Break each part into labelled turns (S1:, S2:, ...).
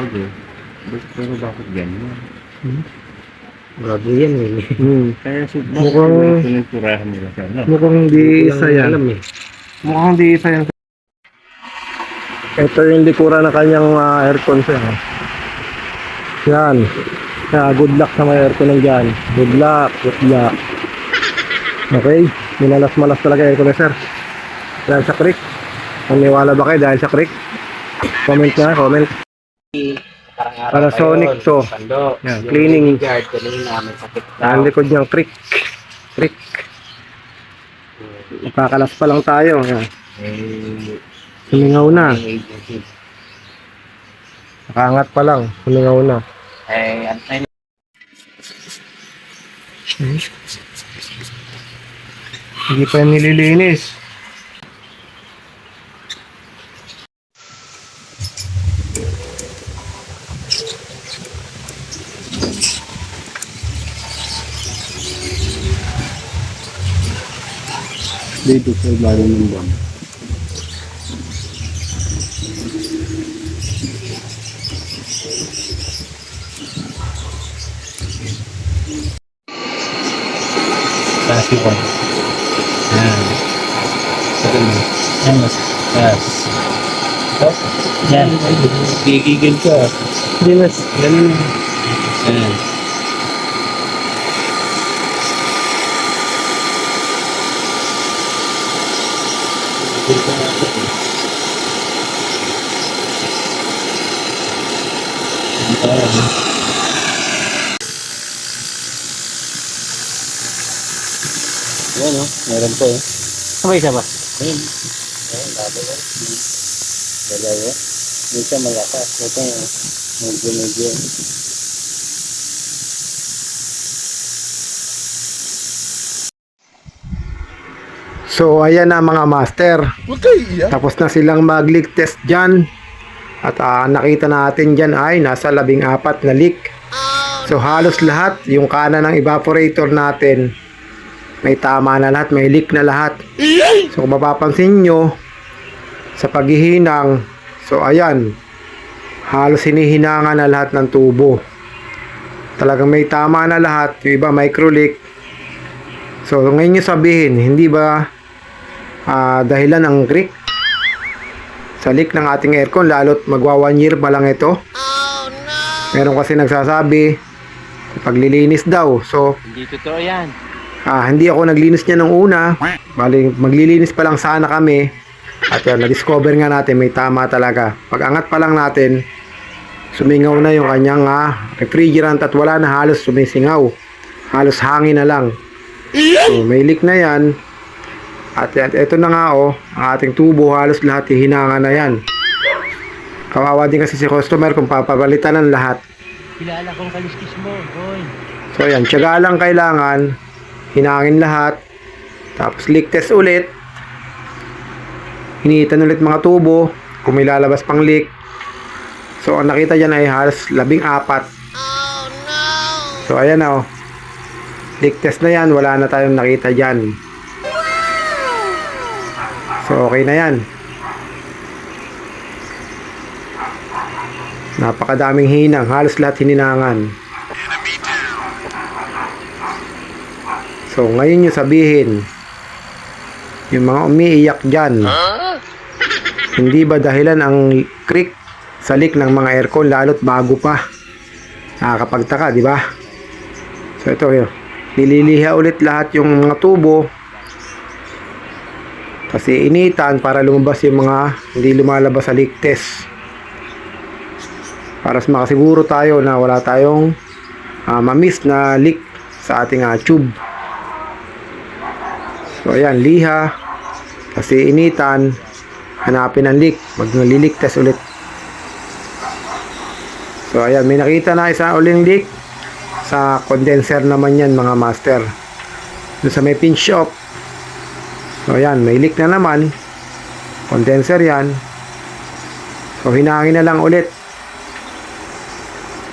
S1: bago. Pero bakit ganyan?
S2: Grabe yan eh.
S1: Kaya
S2: Mukhang-
S1: tinuturahan nila siya. No?
S2: Mukhang di isa yan.
S3: Alam eh.
S2: Mukhang di isa yan. Ito yung likuran ng kanyang aircon sir. Yan. Good luck sa mga aircon ng dyan. Good luck. Good luck. Okay. Minalas-malas talaga aircon na sir. Dahil sa creek. Maniwala ba kayo dahil sa creek? Comment na. Comment.
S3: Parang araw
S2: Para
S3: pa
S2: Sonic
S3: yun,
S2: to.
S3: Pando.
S2: Yan,
S3: Yung
S2: cleaning.
S3: guard kanina may sakit
S2: Ang
S3: daw.
S2: likod niyang creek. Creek. Magkakalas pa lang tayo. Yan.
S3: Eh,
S2: Sumingaw na.
S3: may agency.
S2: Nakaangat pa lang. Sumingaw na.
S3: Eh, antay na.
S2: Hindi pa yan nililinis.
S1: Dito sa ilalim ng dam.
S3: Kasi ko. Yan. Sabi mo. Yan, mas. Yes. Yan. Gigigil ka. Hindi, mas. Ganun. Yan. Gigigil ka natin. Ayan o, meron po eh.
S2: Sabay siya ba?
S3: Ayun. Ayun, labo yan. Dalawa. May isa malakas. Ito yung medyo.
S2: So ayan na mga master. Tapos na silang mag-leak test dyan. At nakita natin dyan ay nasa 14 na leak. So halos lahat, yung kanan ng evaporator natin, may tama na lahat, may leak na lahat. So kung mapapansin nyo, sa paghihinang, so ayan, halos hinihinangan na lahat ng tubo. Talagang may tama na lahat, yung iba micro leak. So ngayon nyo sabihin, hindi ba dahilan ang creek sa leak ng ating aircon, lalo't magwa 1 year pa lang ito? Meron kasi nagsasabi paglilinis daw. So
S3: Hindi totoo yan.
S2: hindi ako naglinis niya nung una. Bali, maglilinis pa lang sana kami. At yan, na-discover nga natin may tama talaga. Pag angat pa lang natin, sumingaw na yung kanyang refrigerant at wala na halos sumisingaw. Halos hangin na lang. So, may leak na yan. At yan, ito na nga ang ating tubo, halos lahat hihinangan na yan. Kawawa din kasi si customer kung papapalitan ng lahat.
S3: Kilala kong kaliskis mo, boy.
S2: So yan, tiyaga lang kailangan. Hinangin lahat. Tapos leak test ulit. Hinihitan ulit mga tubo kung may lalabas pang leak. So ang nakita dyan ay halos 14. So ayan na leak test na yan, wala na tayong nakita dyan. So okay na yan. Napakadaming hinang, halos lahat hininangan. So ngayon nyo sabihin, yung mga umiiyak dyan, hindi ba dahilan ang creek sa leak ng mga aircon, lalo't bago pa? Nakakapagtaka, di ba? So ito yun, nililiha ulit lahat yung mga tubo kasi initan para lumabas yung mga hindi lumalabas sa leak test, para makasiguro tayo na wala tayong mamiss na leak sa ating tube. So ayan, liha kasi initan, hanapin ang leak, mag-leak test ulit. So ayan, may nakita na isang uling leak sa condenser naman yan mga master, doon sa may pinch off. So ayan, may leak na naman, condenser yan. So hinangin na lang ulit.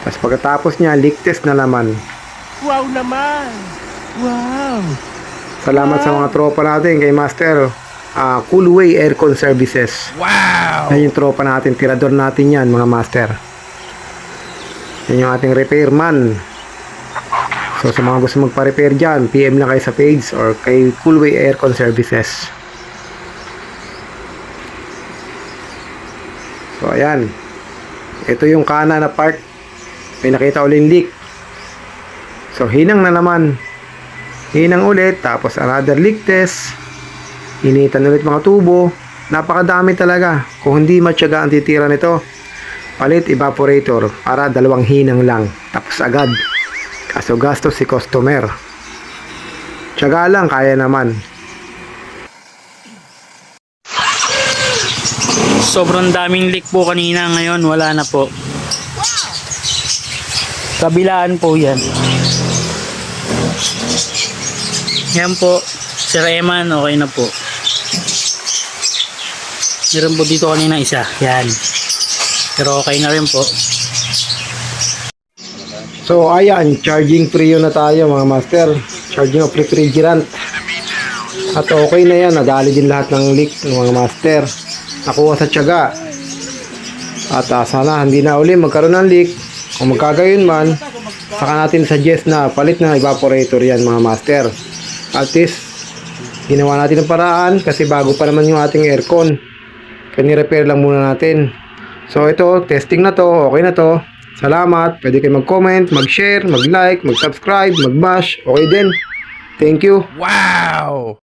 S2: Tapos pagkatapos niya, leak test na naman.
S3: Wow naman! Wow!
S2: Salamat sa mga tropa natin kay Master Coolway Aircon Services.
S3: Wow!
S2: Yan yung tropa natin, tirador natin yan mga master. Yan yung ating repairman. So sa mga gusto magpa-repair dyan, PM lang kayo sa page or kay Coolway Aircon Services. So ayan, ito yung kanan na part, may nakita uling leak. So hinang na naman, hinang ulit, tapos another leak test, initan ulit mga tubo. Napakadami talaga. Kung hindi matyaga ang titira nito, palit evaporator para 2 hinang lang, tapos agad. Kaso gastos si customer. Tiyaga lang, kaya naman.
S4: Sobrang daming leak po kanina, ngayon wala na po. Kabilaan po yan. Yan po, Sir Eman, okay na po. Meron po dito kanina isa, yan. Pero okay na rin po.
S2: So ayan, charging free na tayo mga master. Charging of refrigerant. At okay na yan, nadali din lahat ng leak ng mga master. Nakuha sa tiyaga. At sana hindi na uli magkaroon ng leak. Kung magkagayon man, saka natin suggest na palit ng evaporator yan mga master. At least, ginawa natin ng paraan kasi bago pa naman yung ating aircon. Kaya repair lang muna natin. So ito, testing na to, okay na to. Salamat. Pwede kayo mag-comment, mag-share, mag-like, mag-subscribe, mag-bash. Okay din. Thank you.
S4: Wow!